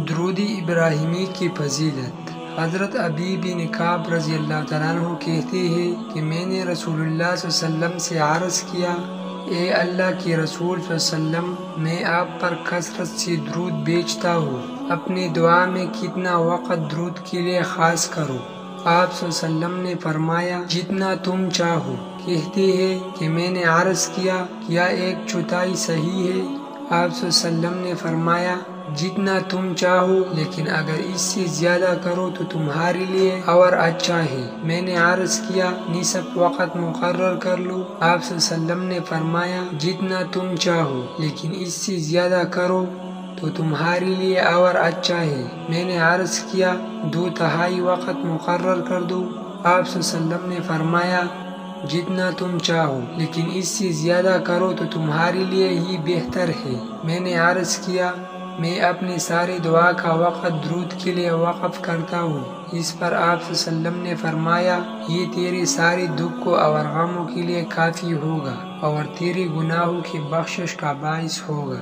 درود ابراہیمی کی فضیلت۔ حضرت ابی بن کعب رضی اللہ تعالیٰ عنہ کہتے ہیں کہ میں نے رسول اللہ صلی اللہ علیہ وسلم سے عرض کیا، اے اللہ کے رسول صلی اللہ علیہ وسلم، میں آپ پر کثرت سے درود بھیجتا ہوں، اپنی دعا میں کتنا وقت درود کے لیے خاص کروں؟ آپ صلی اللہ علیہ وسلم نے فرمایا، جتنا تم چاہو۔ کہتے ہیں کہ میں نے عرض کیا، کیا 1/4 صحیح ہے؟ آپ صلی اللہ علیہ وسلم نے فرمایا، جتنا تم چاہو، لیکن اگر اس سے زیادہ کرو تو تمہارے لیے اور اچھا ہے۔ میں نے عرض کیا، نصف وقت مقرر کر لو؟ آپ صلی اللہ علیہ وسلم نے فرمایا، جتنا تم چاہو، لیکن اس سے زیادہ کرو تو تمہارے لیے اور اچھا ہے۔ میں نے عرض کیا، 2/3 وقت مقرر کر دو؟ آپ صلی اللہ علیہ وسلم نے فرمایا، جتنا تم چاہو، لیکن اس سے زیادہ کرو تو تمہارے لیے ہی بہتر ہے۔ میں نے عرض کیا، میں اپنی ساری دعا کا وقت درود کے لیے وقف کرتا ہوں۔ اس پر آپ صلی اللہ علیہ وسلم نے فرمایا، یہ تیرے سارے دکھوں اور غموں کے لیے کافی ہوگا اور تیرے گناہوں کی بخشش کا باعث ہوگا۔